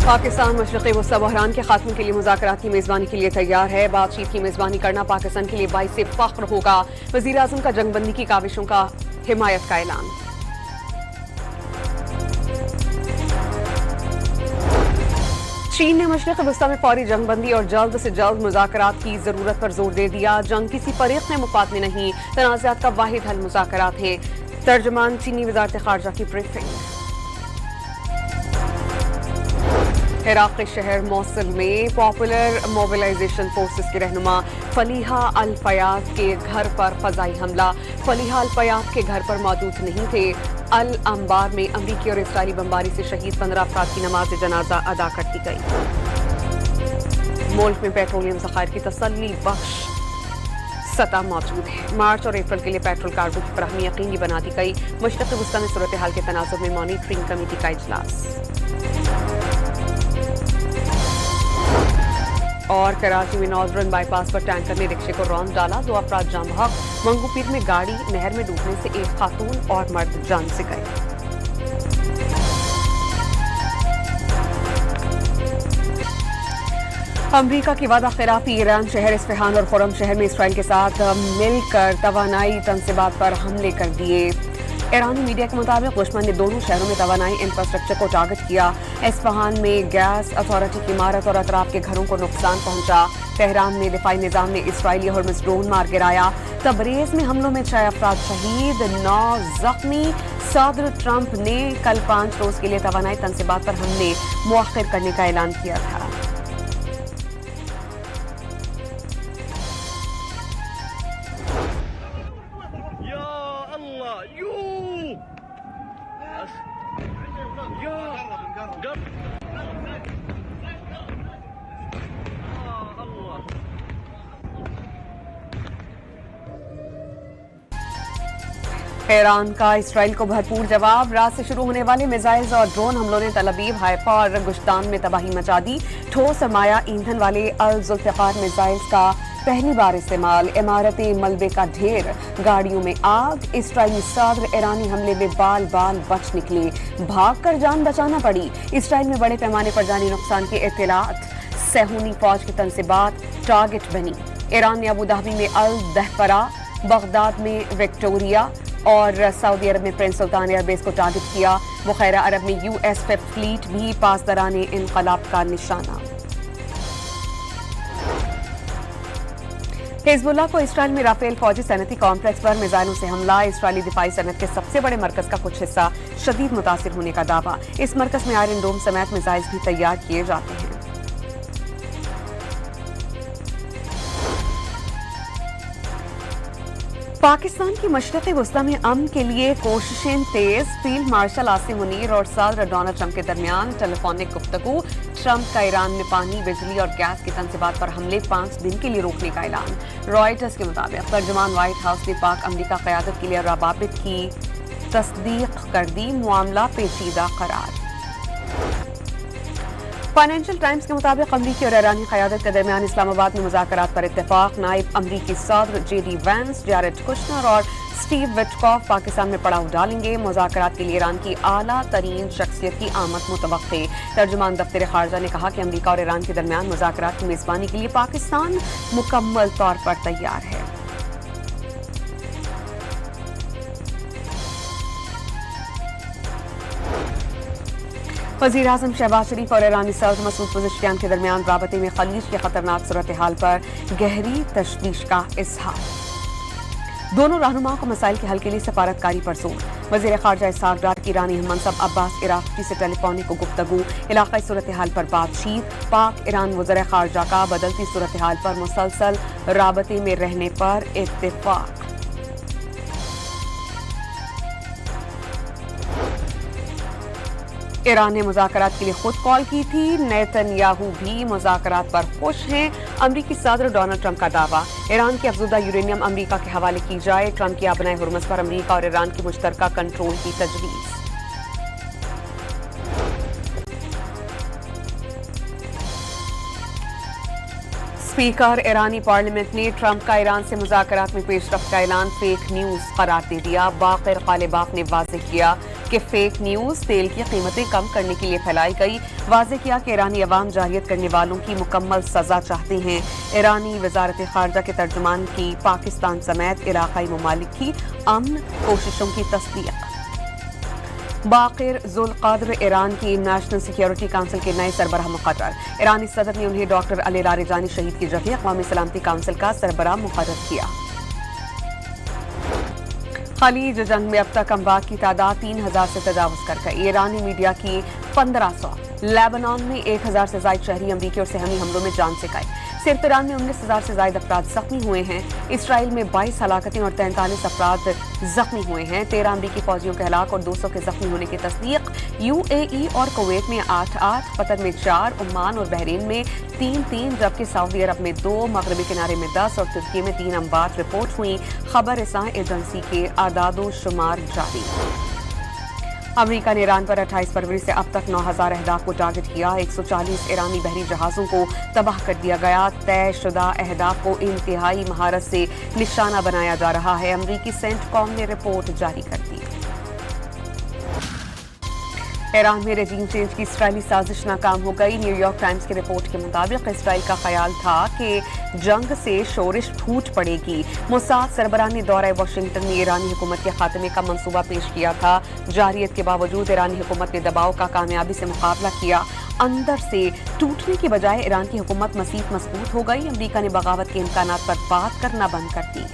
پاکستان مشرقی وسطی بحران کے خاتمے کے لیے مذاکرات کی میزبانی کے لیے تیار ہے۔ بات چیت کی میزبانی کرنا پاکستان کے لیے باعث فخر ہوگا۔ وزیر اعظم کا جنگ بندی کی کاوشوں کا حمایت کا اعلان۔ چین نے مشرق وسطی میں فوری جنگ بندی اور جلد سے جلد مذاکرات کی ضرورت پر زور دے دیا۔ جنگ کسی فریق میں مفاد میں نہیں، تنازعات کا واحد حل مذاکرات ہیں۔ ترجمان چینی وزارت خارجہ کی بریفنگ۔ عراق کے شہر موصل میں پاپولر موبلائزیشن فورسز کے رہنما فلیحہ الفیاض کے گھر پر فضائی حملہ۔ فلیحہ الفیاض کے گھر پر موجود نہیں تھے۔ الانبار میں امریکی اور اسرائیلی بمباری سے شہید 15 افراد کی نماز جنازہ ادا کر دی گئی۔ ملک میں پیٹرولیم ذخائر کی تسلی بخش سطح موجود ہے۔ مارچ اور اپریل کے لیے پیٹرول کارگو کی فراہمی یقینی بنا دی گئی۔ مشرق وسطی میں صورتحال کے تناظر میں مانیٹرنگ کمیٹی کا اجلاس۔ اور کراچی میں ناظرن بائی پاس پر ٹینکر نے رکشے کو رون ڈالا، 2 افراد جاں بحق۔ منگو پیر میں گاڑی نہر میں ڈوبنے سے 1 خاتون اور مرد جان سے گئے۔ امریکہ کی وعدہ خلافی، ایران شہر اصفہان اور خرم شہر میں اسرائیل کے ساتھ مل کر توانائی تنصیبات پر حملے کر دیے۔ ایرانی میڈیا کے مطابق دشمن نے دونوں شہروں میں توانائی انفراسٹرکچر کو ٹارگٹ کیا۔ اصفہان میں گیس اتھارٹی کی عمارت اور اطراف کے گھروں کو نقصان پہنچا۔ تہران میں دفاعی نظام نے اسرائیلی ہرمز ڈرون مار گرایا۔ تبریز میں حملوں میں 6 افراد شہید، 9 زخمی۔ صدر ٹرمپ نے کل 5 روز کے لیے توانائی تنصیبات پر حملے مؤخر کرنے کا اعلان کیا تھا۔ ایران کا اسرائیل کو بھرپور جواب۔ رات سے شروع ہونے والے میزائلز اور ڈرون حملوں نے تل ابیب، حیفا اور گشتان میں تباہی مچا دی۔ ٹھوس سرمایہ ایندھن والے الذوالفقار میزائلز کا پہلی بار استعمال۔ عمارتیں ملبے کا ڈھیر، گاڑیوں میں آگ۔ اسرائیلی صدر ایرانی حملے میں بال بال بچ نکلے، بھاگ کر جان بچانا پڑی۔ اسرائیل میں بڑے پیمانے پر جانی نقصان کی اطلاعات، صہیونی فوج کی تنصیبات ٹارگٹ بنی۔ ایران نے ابوظہبی میں الدہفرا، بغداد میں وکٹوریا اور سعودی عرب میں پرنس سلطان ایئر بیس کو ٹارگٹ کیا۔ بحیرہ عرب میں US ففتھ فلیٹ بھی پاسداران انقلاب کا نشانہ۔ حزب اللہ کو اسرائیل میں رافیل فوجی صنعتی کمپلیکس پر میزائلوں سے حملہ۔ اسرائیلی دفاعی صنعت کے سب سے بڑے مرکز کا کچھ حصہ شدید متاثر ہونے کا دعویٰ۔ اس مرکز میں آئرن ڈوم سمیت میزائلز بھی تیار کیے جاتے ہیں۔ پاکستان کی مشرقی وسطی میں امن کے لیے کوششیں تیز۔ فیلڈ مارشل عاصم منیر اور صدر ڈونلڈ ٹرمپ کے درمیان ٹیلی فونک گفتگو۔ ٹرمپ کا ایران میں پانی، بجلی اور گیس کی تنصیبات پر حملے 5 دن کے لیے روکنے کا اعلان۔ رائٹرز کے مطابق ترجمان وائٹ ہاؤس نے پاک امریکہ قیادت کے لیے روابط کی تصدیق کر دی۔ معاملہ پیچیدہ قرار۔ فائنینشل ٹائمز کے مطابق امریکی اور ایرانی قیادت کے درمیان اسلام آباد میں مذاکرات پر اتفاق۔ نائب امریکی صدر JD وینس، جیریڈ کشنر اور سٹیو وٹکوف پاکستان میں پڑاؤ ڈالیں گے۔ مذاکرات کے لیے ایران کی اعلیٰ ترین شخصیت کی آمد متوقع۔ ترجمان دفتر خارجہ نے کہا کہ امریکہ اور ایران کے درمیان مذاکرات کی میزبانی کے لیے پاکستان مکمل طور پر تیار ہے۔ وزیر اعظم شہباز شریف اور ایرانی صدر مسعود پزشکیان کے درمیان رابطے میں خلیج کی خطرناک صورتحال پر گہری تشویش کا اظہار۔ دونوں رہنماؤں کو مسائل کے حل کے لیے سفارتکاری پر زور۔ وزیر خارجہ اسحاق ڈار کی ایرانی ہم منصب عباس عراقچی سے ٹیلی فونک گفتگو۔ علاقائی صورتحال پر بات چیت۔ پاک ایران وزرائے خارجہ کا بدلتی صورتحال پر مسلسل رابطے میں رہنے پر اتفاق۔ ایران نے مذاکرات کے لیے خود کال کی تھی۔ نیتن یاہو بھی مذاکرات پر خوش ہیں۔ امریکی صدر ڈونلڈ ٹرمپ کا دعویٰ، ایران کی افزودہ یورینیم امریکہ کے حوالے کی جائے۔ ٹرمپ کی آبنائے ہرمز پر امریکہ اور ایران کی مشترکہ کنٹرول کی تجویز۔ اسپیکر ایرانی پارلیمنٹ نے ٹرمپ کا ایران سے مذاکرات میں پیش رفت کا اعلان فیک نیوز قرار دے دیا۔ باقر قالباف نے واضح کیا कि फेक न्यूज़ तेल की कीमतें कम करने के लिए फैलाई गई। वाज़ेह किया कि ईरानी अवाम जारियत करने वालों की मुकम्मल सज़ा चाहते हैं। ईरानी वज़ारत ख़ारजा के तर्जुमान की पाकिस्तान समेत इलाक़ाई ममालिक की अमन कोशिशों की तस्दीक। बाक़िर ज़ुल्क़ाद्र ईरान की नेशनल सिक्योरिटी काउंसिल के नए सरबराह मुक़र्रर। ईरानी सदर ने उन्हें डॉक्टर अली लारिजानी शहीद की जगह क़ौमी सलामती काउंसिल का सरबराह मुक़र्रर किया। खलीज जंग में अब तक अमवात की तादाद 3000 से तजावुज़ कर गई। ईरानी मीडिया की 1500। लेबनान में 1000 से ज़ायद शहरी अमरीकी और सहमी हमलों में जान से गए। सिर्फ ईरान में 19,000 से ज़ायद अफराद जख्मी हुए हैं। इसराइल में 22 हलाकतें और 43 अफराद जख्मी हुए हैं। 13 अमरीकी फौजियों के हलाक और 200 के जख्मी होने की तस्दीक। UAE और कुवैत में 8-8, कतर में 4, ओमान और बहरीन में 3-3, जबकि सऊदी अरब में 2, मगरबी किनारे में 10 और तुर्की में 3 अमवात रिपोर्ट हुई। खबर रसां एजेंसी के आदादो शुमार जारी। अमेरिका ने ईरान पर 28 फरवरी से अब तक 9,000 अहदाफ को टारगेट किया। 140 ईरानी बहरी जहाज़ों को तबाह कर दिया गया। तयशुदा अहदाफ को इंतहाई महारत से निशाना बनाया जा रहा है। अमेरिकी सेंटकॉम ने रिपोर्ट जारी कर दी। ईरान में रेजीम चेंज की इसराइली साजिश नाकाम हो गई। न्यूयॉर्क टाइम्स की रिपोर्ट के मुताबिक इसराइल का ख्याल था कि जंग से शोरिश फूट पड़ेगी। मोसाद सरबराह ने दौरा वाशिंगटन में ईरानी हुकूमत के खात्मे का मंसूबा पेश किया था। जारियत के बावजूद ईरानी हुकूमत ने दबाव का कामयाबी से मुकाबला किया। अंदर से टूटने की बजाय ईरान की हुकूमत मज़ीद मजबूत हो गई। अमेरिका ने बगावत के इम्कानात पर बात करना बंद कर दी।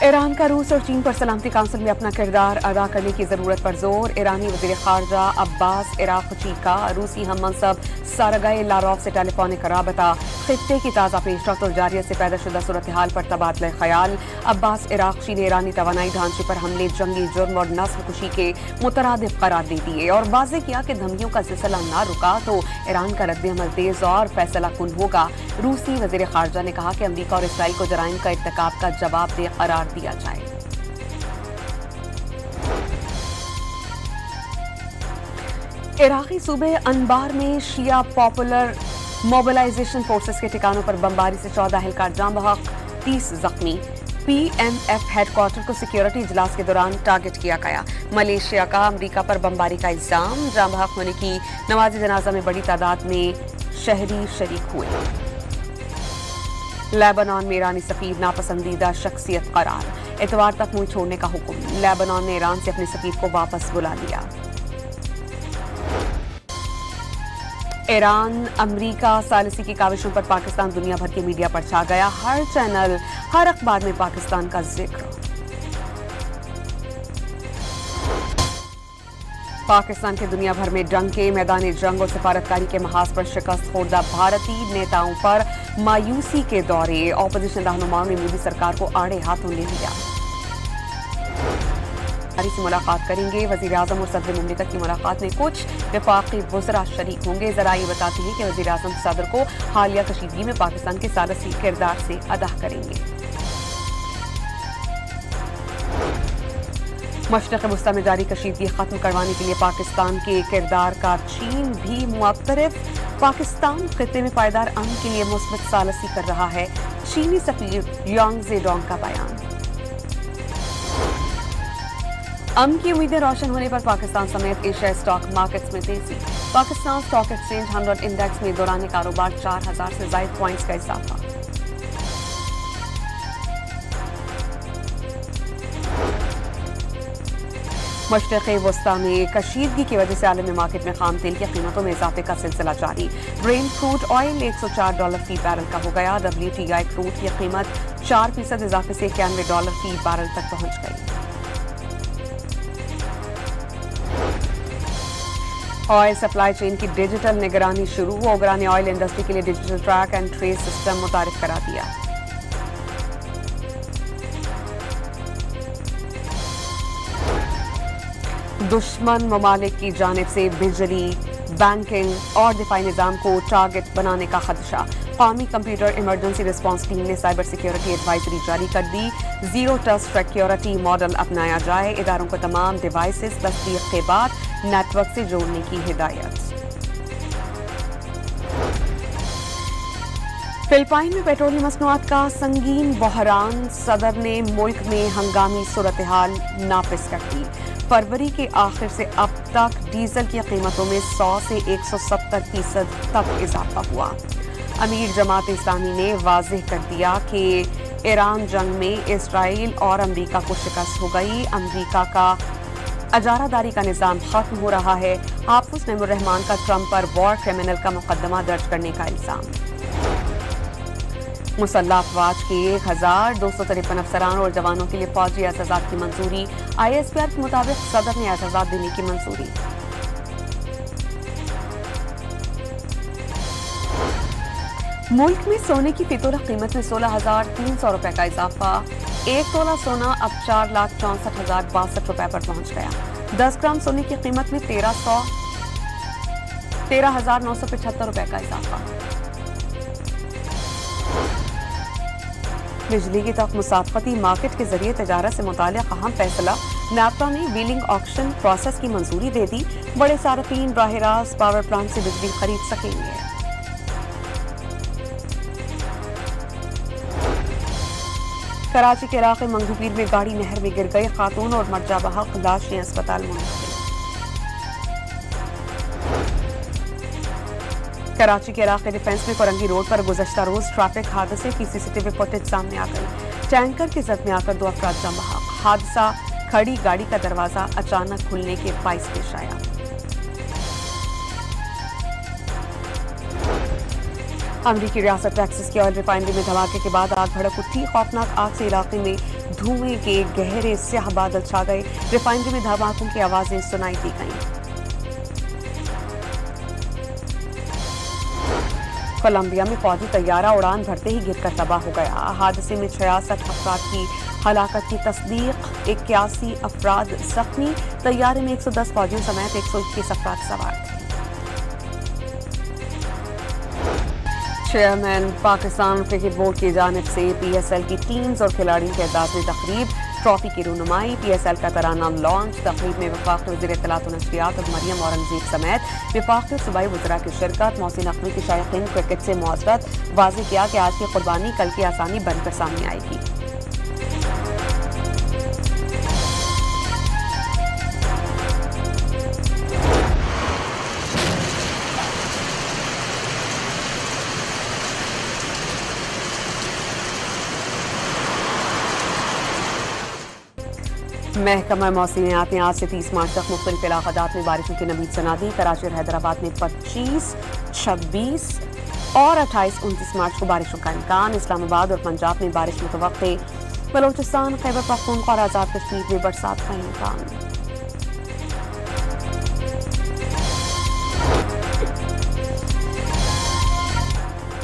ईरान का रूस और चीन पर सलामती काउंसिल में अपना किरदार अदा करने की जरूरत पर जोर। ईरानी वज़ीर ख़ारजा अब्बास इराक़ची का रूसी हम मनसब सरगई लारोव से टेलीफोनिक राबता। खित्ते की ताज़ा पेशरफ्त और जारियत से पैदा शुदा सूरत हाल पर तबादला ख्याल। अब्बास इराक़ची ने ईरानी तवानाई ढांचे पर हमले जंगी जुर्म और नस्ल कुशी के मुतरादिफ करार दे दिए और वाज़ेह किया कि धमकियों का सिलसिला न रुका तो ईरान का रद्द-ए-अमल तेज और फैसला कुन होगा। रूसी वज़ीर ख़ारजा ने कहा कि अमरीका और इसराइल को जराइम का इर्तिकाब का जवाबदेह करार दिया जाए। इराक़ी सूबे अनबार में शिया पॉपुलर मोबिलाइजेशन फोर्सेस के ठिकानों पर बमबारी से 14 एहलकार जाँ बहक, 30 जख्मी। PMF हेडक्वार्टर को सिक्योरिटी इजलास के दौरान टारगेट किया गया। मलेशिया का अमरीका पर बमबारी का इल्जाम। जाँ बहक होने की नमाज जनाजा में बड़ी तादाद में शहरी शरीक हुए। लेबनान में ईरानी सफीर नापसंदीदा शख्सियत करार। इतवार तक मुल्क छोड़ने का हुक्म। लेबनान ने ईरान से अपने सफीर को वापस बुला लिया। ईरान अमरीका सालिसी की काविशों पर पाकिस्तान दुनिया भर के मीडिया पर छा गया। हर चैनल, हर अखबार में पाकिस्तान का जिक्र। पाकिस्तान के दुनिया भर में डंके, मैदान जंग और सिफारतकारी के महाज पर शिकस्त खोर्दा भारतीय नेताओं पर मायूसी के दौरे। ऑपोजिशन रहनुमाओं ने मोदी सरकार को आड़े हाथों ले लिया। से मुलाकात करेंगे। वज़ीर आज़म और सदर मुमलिकत की मुलाकात में कुछ वफाकी वज़रा शरीक होंगे। ज़रा ये बताते हैं कि वज़ीर आज़म सदर को हालिया कशीदगी में पाकिस्तान के सालसी किरदार से आगाह करेंगे। मशरिक़ वस्ता में जारी कशीदगी खत्म करवाने के लिए पाकिस्तान के किरदार का चीन भी मुअत्तरफ। पाकिस्तान खित्ते में पायदार अमन के लिए मुस्बत सालसी कर रहा है। चीनी सफीर यांग ज़ेडोंग का बयान। अमन की उम्मीदें रोशन होने पर पाकिस्तान समेत एशिया स्टॉक मार्केट्स में तेजी। पाकिस्तान स्टॉक एक्सचेंज 100 इंडेक्स में दौरान कारोबार 4000 से ज़ायद पॉइंट्स का इजाफा। मशरिक़ वस्ता में कशीदगी की वजह से आलमी मार्केट में खाम तेल की कीमतों में इजाफे का सिलसिला जारी। ब्रेंट क्रूड ऑयल $104 फी बैरल का हो गया। WTI क्रूड की कीमत 4% इजाफे से $91 फी बैरल तक पहुंच गई। ऑयल सप्लाई चेन की डिजिटल निगरानी शुरू। ओबरा ने ऑयल इंडस्ट्री के लिए digital track and trace system मुतारिफ करा दिया। दुश्मन ममालिक की जानिब से बिजली, बैंकिंग और दिफाई निज़ाम को टारगेट बनाने का खदशा। कौमी कंप्यूटर इमरजेंसी रिस्पांस टीम ने साइबर सिक्योरिटी एडवाइजरी जारी कर दी। जीरो ट्रस्ट सिक्योरिटी मॉडल अपनाया जाए। इदारों को तमाम डिवाइसेस तस्दीक के बाद नेटवर्क से जोड़ने की हिदायत। फिलिपाइन में पेट्रोलियम मसनूआत का संगीन बहरान, सदर ने मुल्क में हंगामी सूरत-ए-हाल नाफिज कर दी। फरवरी के आखिर से अब तक डीजल की कीमतों में 100 से 170% तक इजाफा हुआ। अमीर जमात इस्लामी ने वाज़ेह कर दिया कि ईरान जंग में इसराइल और अमरीका को शिकस्त हो गई। अमरीका का अजारादारी का निज़ाम खत्म हो रहा है। हाफिज नईमुर रहमान का ट्रंप पर वॉर क्रिमिनल का मुकदमा दर्ज करने का इल्जाम। मुसल्लह अफवाज के 1253 अफसरान और जवानों के लिए फौजी एहतजाज की मंजूरी। ISPR के मुताबिक सदर ने एहतजाज देने की मंजूरी। मुल्क में सोने की फितौरा कीमत में 16,300 रुपए का इजाफा। 1 तोला सोना अब 4,64,062 रुपए पर पहुंच गया। 10 ग्राम सोने की कीमत में 13,975 रुपए का इजाफा। बिजली की तक मुसाफती मार्केट के जरिए तजारत से मुताल्लिक़ अहम फैसला। नापता ने व्हीलिंग ऑक्शन प्रोसेस की मंजूरी दे दी। बड़े सार्फिन राह रास्त पावर प्लांट से बिजली खरीद सकेंगे। कराची के इलाके मंगूपीर में गाड़ी नहर में गिर गई। खातून और मर्जा बहक लाशें अस्पताल मुंतकिल। कराची के इलाके डिफेंस में कोरंगी रोड पर गुज़श्ता रोज ट्रैफिक हादसे की CCTV फुटेज सामने आ गई। टैंकर की जद में आकर 2 अफराद जम बहक। हादसा खड़ी गाड़ी का दरवाजा अचानक खुलने के बाइस पेश आया। अमरीकी रियासत टेक्सास की ऑयल रिफाइनरी में धमाके के बाद आग भड़क उठी। खौफनाक आग से इलाके में धुएं के गहरे स्याह बादल छा गए। रिफाइनरी में धमाकों की आवाजें सुनाई दी गईं। कोलंबिया में फौजी तैयारा उड़ान भरते ही गिरकर तबाह हो गया। हादसे में 66 अफराद की हलाकत की तस्दीक। 81 अफराद जख्मी। तैयारे में 110 फौजियों समेत 121 अफराद सवार थे। चेयरमैन पाकिस्तान क्रिकेट बोर्ड की जानिब से PSL की टीम्स और खिलाड़ियों के एजाज़ी तकरीब। ट्रॉफी की रूनुमाई, PSL का तराना लॉन्च। तकरीब में वफाकी वज़ीर इत्तलात व नशरियात और मरियम औरंगज़ेब समेत वफाकी और सूबाई वज़रा की शिरकत। मोहसिन नकवी की शायकीन क्रिकेट से मुआसरत। वाज़ेह किया कि आज की कुर्बानी कल की आसानी बनकर सामने आएगी। महकमा मौसमियात ने आज से 30 मार्च तक मुख्तलिफ इलाक़ात में बारिशों की नवीद सुना दी। कराची और हैदराबाद में 25, 26 और 28, 29 मार्च को बारिशों का इम्कान। इस्लामाबाद और पंजाब में बारिश मुतवक्के। बलोचिस्तान, खैबर पख्तूनख्वा और आज़ाद कश्मीर में बरसात का इम्कान।